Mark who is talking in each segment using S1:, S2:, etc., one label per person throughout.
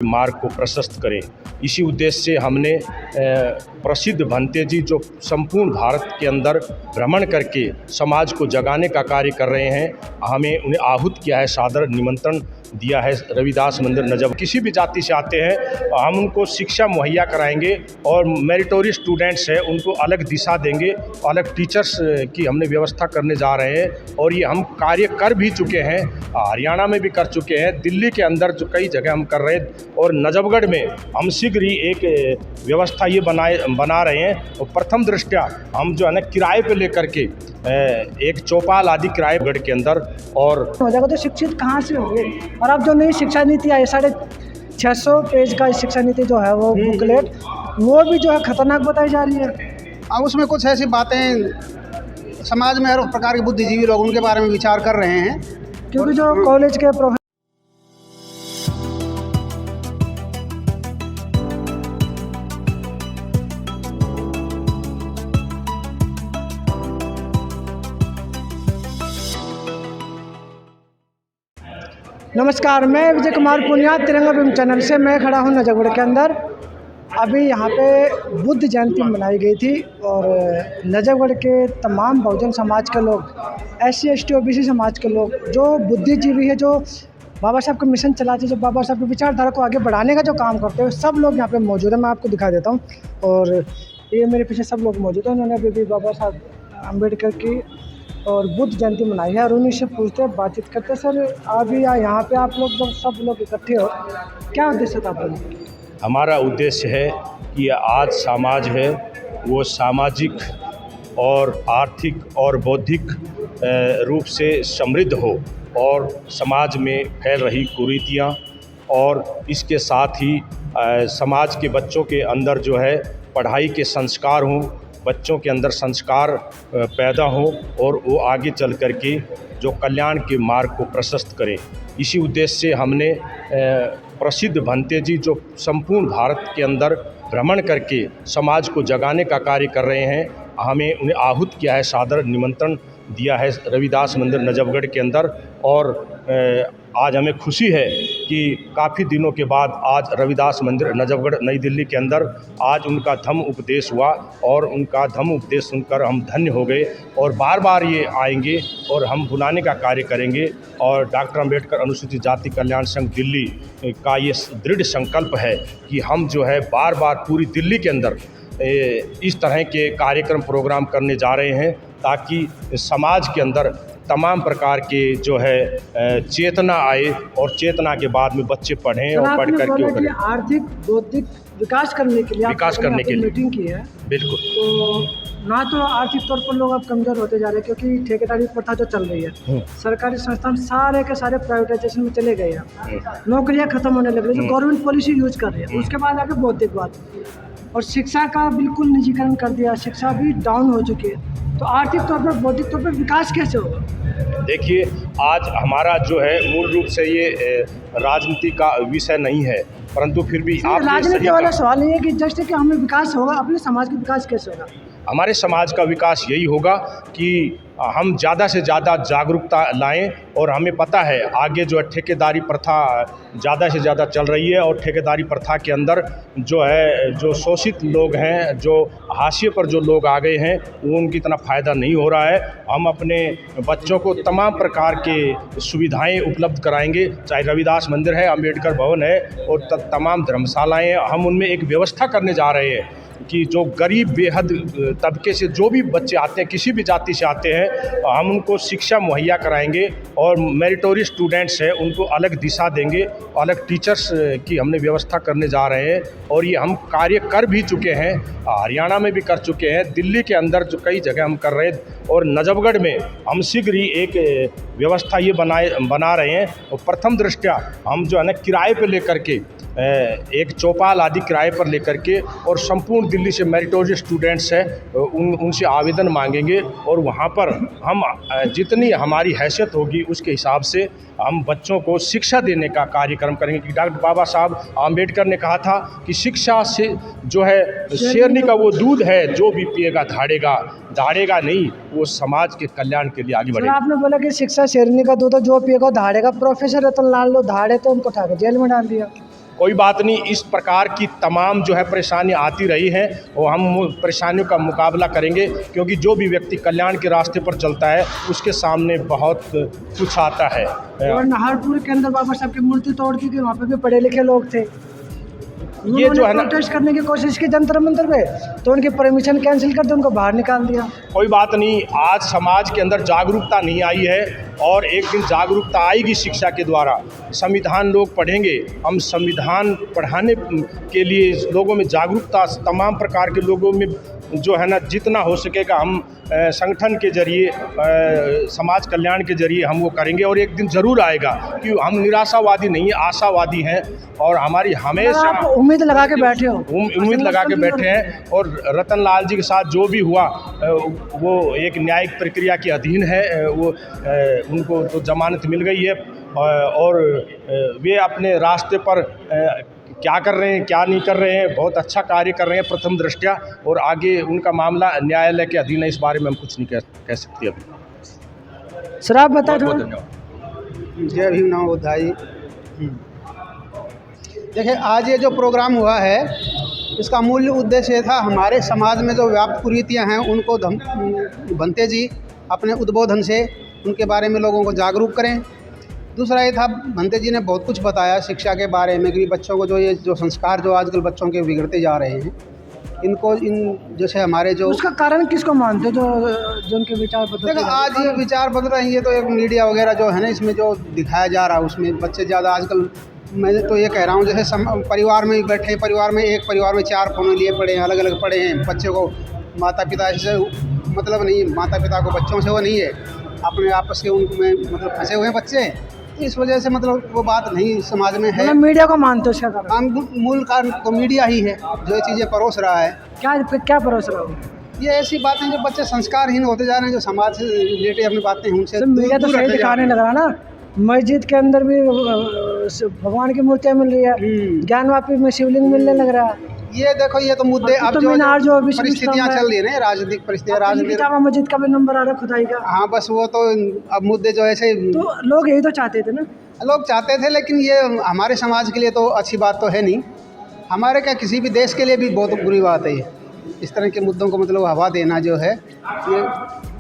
S1: मार्ग को प्रशस्त करें। इसी उद्देश्य से हमने प्रसिद्ध भंते जी जो संपूर्ण भारत के अंदर भ्रमण करके समाज को जगाने का कार्य कर रहे हैं, हमें उन्हें आहूत किया है, सादर निमंत्रण दिया है। रविदास मंदिर नजब किसी भी जाति से आते हैं हम उनको शिक्षा मुहैया कराएंगे और मेरिटोरियस स्टूडेंट्स हैं उनको अलग दिशा देंगे, अलग टीचर्स की हमने व्यवस्था करने जा रहे हैं और ये हम कार्य कर भी चुके हैं। हरियाणा में भी कर चुके हैं, दिल्ली के अंदर जो कई जगह हम कर रहे हैं और नजफगढ़ में हम शीघ्र ही एक व्यवस्था ये बना रहे हैं। और प्रथम दृष्टया हम जो है ना किराए पे लेकर के एक चौपाल आदि किराएगढ़ के अंदर और
S2: हो जाएगा। तो शिक्षित कहाँ से होंगे? और अब जो नई शिक्षा नीति आई 650 पेज का शिक्षा नीति जो है वो बुकलेट, वो भी जो है खतरनाक बताई जा रही है।
S3: अब उसमें कुछ ऐसी बातें समाज में हर प्रकार के बुद्धिजीवी लोग उनके बारे में विचार कर रहे हैं,
S2: क्योंकि जो कॉलेज के नमस्कार, मैं विजय कुमार पुनिया, तिरंगा फिल्म चैनल से मैं खड़ा हूं नजफगढ़ के अंदर। अभी यहां पे बुद्ध जयंती मनाई गई थी और नजफगढ़ के तमाम बहुजन समाज के लोग, SC ST OBC समाज के लोग, जो बुद्धिजीवी है, जो बाबा साहब का मिशन चलाते हैं, जो बाबा साहब की विचारधारा को आगे बढ़ाने का जो काम करते हैं, सब लोग यहाँ पे मौजूद हैं। मैं आपको दिखा देता हूँ और ये मेरे पीछे सब लोग मौजूद हैं। उन्होंने अभी भी बाबा साहब अम्बेडकर की और बुद्ध जयंती मनाई है और उन्हीं से पूछते हैं, बातचीत करते हैं। सर, अभी यहाँ पे आप लोग जब सब लोग इकट्ठे हो, क्या उद्देश्य था आपका?
S1: हमारा उद्देश्य है कि आज समाज है वो सामाजिक और आर्थिक और बौद्धिक रूप से समृद्ध हो और समाज में फैल रही कुरीतियाँ और इसके साथ ही समाज के बच्चों के अंदर जो है पढ़ाई के संस्कार हों, बच्चों के अंदर संस्कार पैदा हो और वो आगे चल कर के जो कल्याण के मार्ग को प्रशस्त करें। इसी उद्देश्य से हमने प्रसिद्ध भंते जी जो संपूर्ण भारत के अंदर भ्रमण करके समाज को जगाने का कार्य कर रहे हैं, हमें उन्हें आहूत किया है, सादर निमंत्रण दिया है रविदास मंदिर नजफगढ़ के अंदर। और आज हमें खुशी है कि काफ़ी दिनों के बाद आज रविदास मंदिर नजफगढ़ नई दिल्ली के अंदर आज उनका धम्म उपदेश हुआ और उनका धम्म उपदेश सुनकर हम धन्य हो गए और बार बार ये आएंगे और हम बुलाने का कार्य करेंगे। और डॉक्टर अंबेडकर अनुसूचित जाति कल्याण संघ दिल्ली का ये दृढ़ संकल्प है कि हम जो है बार बार पूरी दिल्ली के अंदर इस तरह के कार्यक्रम प्रोग्राम करने जा रहे हैं ताकि समाज के अंदर तमाम प्रकार के जो है चेतना आए और चेतना के बाद में बच्चे पढ़ें और पढ़ करके
S2: आर्थिक बौद्धिक विकास करने के लिए मीटिंग की है।
S1: बिल्कुल।
S2: तो ना तो आर्थिक तौर पर लोग अब कमज़ोर होते जा रहे हैं, क्योंकि ठेकेदारी प्रथा जो चल रही है, सरकारी संस्थान सारे के सारे प्राइवेटाइजेशन में चले गए हैं, नौकरियां खत्म होने लग रही है, जो गवर्नमेंट पॉलिसी यूज कर रही है। उसके बाद आगे बौद्धिकवाद और शिक्षा का बिल्कुल निजीकरण कर दिया, शिक्षा भी डाउन हो चुकी है। तो आर्थिक तौर पर बौद्धिक तौर पर विकास कैसे होगा?
S1: देखिए, आज हमारा जो है मूल रूप से ये राजनीति का विषय नहीं है, परंतु फिर भी
S2: राजनीति वाला सवाल नहीं है कि जस्ट कि हमें विकास होगा, अपने समाज का विकास कैसे होगा?
S1: हमारे समाज का विकास यही होगा कि हम ज़्यादा से ज़्यादा जागरूकता लाएं और हमें पता है आगे जो है ठेकेदारी प्रथा ज़्यादा से ज़्यादा चल रही है और ठेकेदारी प्रथा के अंदर जो है जो शोषित लोग हैं, जो हाशिए पर जो लोग आ गए हैं, वो उनकी इतना फ़ायदा नहीं हो रहा है। हम अपने बच्चों को तमाम प्रकार के सुविधाएं उपलब्ध कराएंगे, चाहे रविदास मंदिर है, अंबेडकर भवन है और तमाम धर्मशालाएँ, हम उनमें एक व्यवस्था करने जा रहे हैं कि जो गरीब बेहद तबके से जो भी बच्चे आते हैं, किसी भी जाति से आते हैं, हम उनको शिक्षा मुहैया कराएंगे और मेरिटोरियस स्टूडेंट्स हैं उनको अलग दिशा देंगे, अलग टीचर्स की हमने व्यवस्था करने जा रहे हैं और ये हम कार्य कर भी चुके हैं। हरियाणा में भी कर चुके हैं, दिल्ली के अंदर जो कई जगह हम कर रहे हैं और नजफगढ़ में हम शीघ्र ही एक व्यवस्था ये बना रहे हैं। और प्रथम दृष्टया हम जो है ना किराए पे लेकर के एक चौपाल आदि किराए पर लेकर के और संपूर्ण दिल्ली से मेरिटोरियस स्टूडेंट्स हैं उनसे आवेदन मांगेंगे और वहाँ पर हम जितनी हमारी हैसियत होगी उसके हिसाब से हम बच्चों को शिक्षा देने का कार्यक्रम करेंगे। कि डॉक्टर बाबा साहब आम्बेडकर ने कहा था कि शिक्षा से जो है शेरनी का वो दूध है, जो भी पिएगा धाड़ेगा नहीं, वो समाज के कल्याण के लिए आगे बढ़ेगा।
S2: आपने बोला कि शिक्षा शेरनी का दूध है, जो पिएगा धाड़ेगा। प्रोफेसर रतन लाल लोधाड़े तो उनको उठा के जेल में डाल दिया।
S1: कोई बात नहीं, इस प्रकार की तमाम जो है परेशानियाँ आती रही हैं और हम परेशानियों का मुकाबला करेंगे, क्योंकि जो भी व्यक्ति कल्याण के रास्ते पर चलता है उसके सामने बहुत कुछ आता है।
S2: और नाहरपुर के अंदर बाबा साहब की मूर्ति तोड़ दी थी, वहाँ पे भी पढ़े लिखे लोग थे,
S1: ये जो है ना,
S2: प्रोटेस्ट करने की कोशिश की जंतर मंतर पे, तो उनकी परमिशन कैंसिल कर दी, उनको बाहर निकाल दिया।
S1: कोई बात नहीं, आज समाज के अंदर जागरूकता नहीं आई है और एक दिन जागरूकता आएगी शिक्षा के द्वारा। संविधान लोग पढ़ेंगे, हम संविधान पढ़ाने के लिए लोगों में जागरूकता, तमाम प्रकार के लोगों में जो है ना जितना हो सकेगा हम संगठन के जरिए, समाज कल्याण के जरिए हम वो करेंगे और एक दिन ज़रूर आएगा। कि हम निराशावादी नहीं, आशावादी हैं और हमारी हमेशा
S2: आप उम्मीद लगा के बैठे हो,
S1: उम्मीद लगा के बैठे हैं। और रतन लाल जी के साथ जो भी हुआ वो एक न्यायिक प्रक्रिया के अधीन है, वो उनको तो जमानत मिल गई है और वे अपने रास्ते पर क्या कर रहे हैं क्या नहीं कर रहे हैं, बहुत अच्छा कार्य कर रहे हैं प्रथम दृष्टया, और आगे उनका मामला न्यायालय के अधीन है, इस बारे में हम कुछ नहीं कह सकते अभी।
S2: सर आप बताएं
S1: बहुत
S2: थोड़ा।
S1: धन्यवाद।
S3: जय भीम नमो बुद्धाय। देखिए, आज ये जो प्रोग्राम हुआ है इसका मूल उद्देश्य ये था, हमारे समाज में जो व्याप्त कुरीतियाँ हैं उनको भंते जी अपने उद्बोधन से उनके बारे में लोगों को जागरूक करें। दूसरा ये था, भंते जी ने बहुत कुछ बताया शिक्षा के बारे में कि बच्चों को जो संस्कार जो आजकल बच्चों के बिगड़ते जा रहे हैं, इनको जैसे हमारे जो
S2: उसका कारण किसको मानते हो, जो उनके विचार बदल
S3: देखो आज ये विचार बदल रहे हैं, ये तो एक मीडिया वगैरह जो है ना इसमें जो दिखाया जा रहा है उसमें बच्चे ज़्यादा आजकल, मैं तो ये कह रहा हूँ जैसे परिवार में बैठे, परिवार में 4 फ़ोन लिए पड़े हैं, अलग अलग पड़े हैं, बच्चे को माता पिता से मतलब नहीं, माता पिता को बच्चों से वो नहीं है, अपने आपस के उनमें मतलब फंसे हुए हैं बच्चे, इस वजह से मतलब वो बात नहीं समाज में है।
S2: मीडिया को मानते हो इसका कारण?
S3: मूल कारण तो मीडिया ही है जो ये चीज़ें परोस रहा है।
S2: क्या परोस रहा हो?
S3: ये ऐसी बातें जो बच्चे संस्कारहीन होते जा रहे हैं, जो समाज से रिलेटेड अपनी बातें हैं उनसे
S2: मीडिया तो सही दिखाने लग रहा ना, मस्जिद के अंदर भी भगवान की मूर्तियाँ मिल रही है, ज्ञानवापी में शिवलिंग मिलने लग रहा है।
S3: ये देखो, ये तो मुद्दे अब
S2: तो
S3: जो परिस्थितियाँ चल रही है ना, राजनीतिक परिस्थितियाँ, राजनीतिक
S2: मस्जिद का भी नंबर आ रहा है खुदाई का।
S3: हाँ, बस वो तो अब मुद्दे जो ऐसे
S2: तो लोग यही तो चाहते थे ना,
S3: लोग चाहते थे, लेकिन ये हमारे समाज के लिए तो अच्छी बात तो है नहीं, हमारे क्या किसी भी देश के लिए भी बहुत बुरी बात है। इस तरह के मुद्दों को मतलब हवा देना जो है ये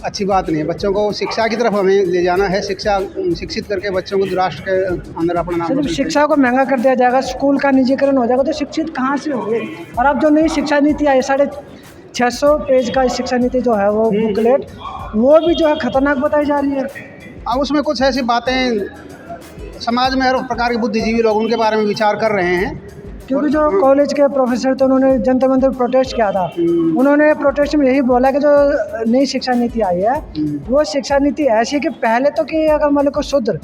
S3: अच्छी बात नहीं है। बच्चों को शिक्षा की तरफ हमें ले जाना है, शिक्षित करके बच्चों को राष्ट्र के अंदर अपना नाम।
S2: शिक्षा को महंगा कर दिया जाएगा, स्कूल का निजीकरण हो जाएगा, तो शिक्षित कहाँ से होंगे? और अब जो नई शिक्षा नीति आई 650 पेज का शिक्षा नीति जो है वो बुकलेट, वो भी जो है खतरनाक बताई जा रही है।
S3: अब उसमें कुछ ऐसी बातें समाज में हर प्रकार के बुद्धिजीवी लोग उनके बारे में विचार कर रहे हैं,
S2: क्योंकि जो कॉलेज के प्रोफेसर थे उन्होंने जंतर मंतर प्रोटेस्ट किया था, उन्होंने प्रोटेस्ट में यही बोला कि जो नई शिक्षा नीति आई है वो शिक्षा नीति ऐसी है कि पहले तो कि अगर मतलब को शुद्ध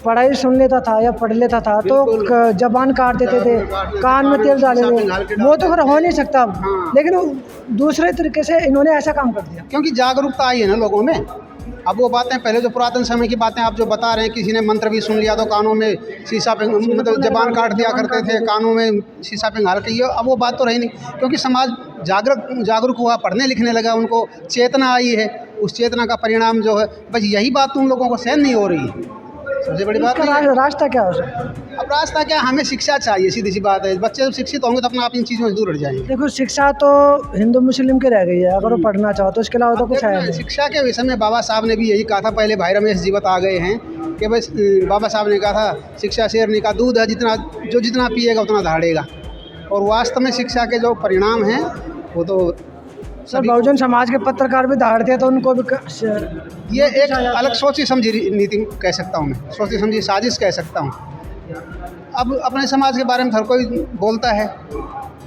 S2: पढ़ाई सुन लेता था या पढ़ लेता था तो जबान काट देते थे, कान में तेल डाले थे, वो तो फिर हो नहीं सकता। लेकिन दूसरे तरीके से इन्होंने ऐसा काम कर दिया,
S3: क्योंकि जागरूकता आई है ना लोगों में। अब वो बातें पहले जो पुरातन समय की बातें आप जो बता रहे हैं, किसी ने मंत्र भी सुन लिया तो कानों में शीशा पे मतलब जबान काट दिया करते थे, कानों में शीशा पिघाल के, ये अब वो बात तो रही नहीं, क्योंकि समाज जागरूक हुआ, पढ़ने लिखने लगा, उनको चेतना आई है, उस चेतना का परिणाम जो है बस यही बात उन लोगों को सहन नहीं हो रही है। सबसे बड़ी बात
S2: रास्ता क्या हो सकता है?
S3: अब रास्ता क्या, हमें शिक्षा चाहिए, सीधी सी बात है। बच्चे जब शिक्षित होंगे तो अपना आप इन चीज़ों से दूर हट जाएंगे।
S2: देखो शिक्षा तो हिंदू मुस्लिम की रह गई है, अगर वो पढ़ना चाहो तो इसके अलावा तो कुछ है नहीं।
S3: शिक्षा के विषय में बाबा साहब ने भी यही कहा था, पहले भाई रमेश जी बता गए हैं कि बस बाबा साहब ने कहा था शिक्षा शेरनी का दूध है, जितना पिएगा उतना दहाड़ेगा। और वास्तव में शिक्षा के जो परिणाम हैं वो तो
S2: सर बहुजन समाज के पत्रकार भी दहाड़ते हैं, तो उनको भी
S3: ये एक अलग सोची समझी नीति कह सकता हूँ मैं, सोची समझी साजिश कह सकता हूँ। अब अपने समाज के बारे में हर कोई बोलता है,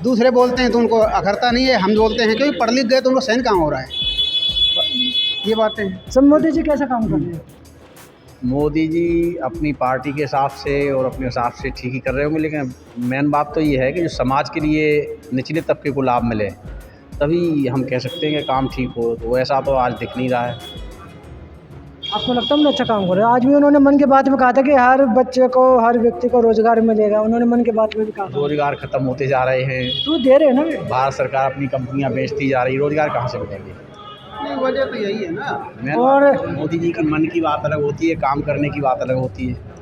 S3: दूसरे बोलते हैं तो उनको अखरता नहीं है, हम बोलते हैं क्योंकि पढ़ लिख गए तो उनको सहन काम हो रहा है। ये बातें हैं।
S2: सब मोदी जी कैसा काम कर रहे हैं?
S4: मोदी जी अपनी पार्टी के हिसाब से और अपने हिसाब से ठीक ही कर रहे होंगे, लेकिन मेन बात तो ये है कि जो समाज के लिए निचले तबके को लाभ मिले तभी हम कह सकते हैं कि काम ठीक हो, तो ऐसा तो आज दिख नहीं रहा है।
S2: आपको लगता है हम अच्छा काम कर रहे हैं? आज भी उन्होंने मन की बात में कहा था कि हर बच्चे को, हर व्यक्ति को रोजगार मिलेगा, उन्होंने मन की बात में भी कहा।
S4: रोजगार खत्म होते जा रहे हैं,
S2: तो दे रहे हैं ना,
S4: भारत सरकार अपनी कंपनियां बेचती जा रही, रोजगार कहाँ से मिलेंगे?
S3: नहीं, वजह तो यही है ना।
S4: और मोदी जी की मन की बात अलग होती है, काम करने की बात अलग होती है।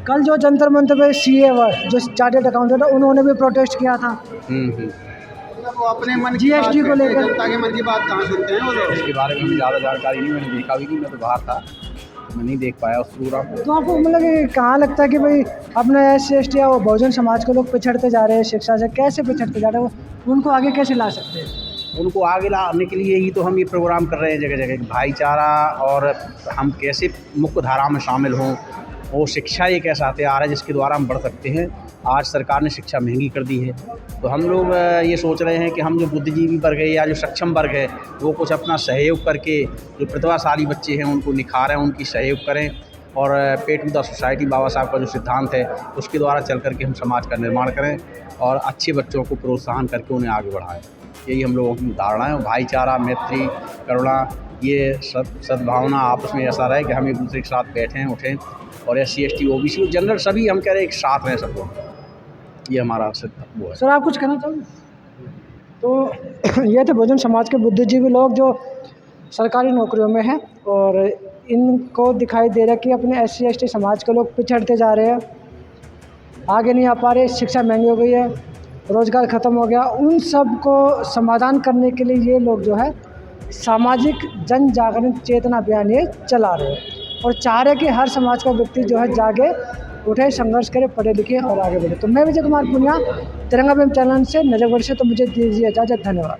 S2: कल जो जंतर मंतर पे CA जो चार्टर्ड अकाउंटेंट है उन्होंने भी प्रोटेस्ट किया था
S3: मतलब वो अपने मन की
S2: GST को
S3: बात करते हैं,
S2: लेकर।
S3: जनता के मन की बात कहाँ सुनते हैं वो लोग।
S4: इसके बारे में मुझे ज़्यादा जानकारी नहीं, मैंने देखा भी नहीं, मैं तो बाहर था, मैं नहीं देख पाया उस प्रोग्राम को।
S2: तो आपको मतलब कि कहाँ लगता है कि भाई अपना SC/ST या वो बहुजन समाज के लोग पिछड़ते जा रहे हैं शिक्षा से, कैसे पिछड़ते जा रहे हैं, वो उनको आगे कैसे ला सकते हैं?
S4: उनको आगे लाने के लिए ही तो हम ये प्रोग्राम कर रहे हैं जगह जगह, भाईचारा और हम कैसे मुख्य धारा में शामिल हों, वो शिक्षा एक ऐसा हथियार है जिसके द्वारा हम बढ़ सकते हैं। आज सरकार ने शिक्षा महंगी कर दी है, तो हम लोग ये सोच रहे हैं कि हम जो बुद्धिजीवी वर्ग है या जो सक्षम वर्ग है वो कुछ अपना सहयोग करके जो प्रतिभाशाली बच्चे हैं उनको निखारें, उनकी सहयोग करें और पे टू द सोसाइटी बाबा साहब का जो सिद्धांत है उसके द्वारा चल करके हम समाज का निर्माण करें और अच्छे बच्चों को प्रोत्साहन करके उन्हें आगे बढ़ाएं। यही हम लोगों की धारणा है। भाईचारा, मैत्री, करुणा, ये सद्भावना आपस में ऐसा रहे कि हम एक दूसरे के साथ बैठें उठें और SC/ST OBC जनरल सभी हम कह रहे हैं एक साथ रहें सब लोग, ये हमारा वो है।
S2: सर आप कुछ कहना चाहोगे? तो ये थे बहुजन समाज के बुद्धिजीवी लोग जो सरकारी नौकरियों में हैं और इनको दिखाई दे रहा है कि अपने SC/ST समाज के लोग पिछड़ते जा रहे हैं, आगे नहीं आ पा रहे, शिक्षा महंगी हो गई है, रोज़गार ख़त्म हो गया। उन सब को समाधान करने के लिए ये लोग जो है सामाजिक जन जागरण चेतना अभियान ये चला रहे हैं और चाह रहे कि हर समाज का व्यक्ति जो है जागे, उठे, संघर्ष करे, पढ़े लिखे और आगे बढ़े। तो मैं विजय कुमार पुनिया, तिरंगा फिल्म चैनल से नजफगढ़ से, तो मुझे दीजिए इजाज़त। धन्यवाद।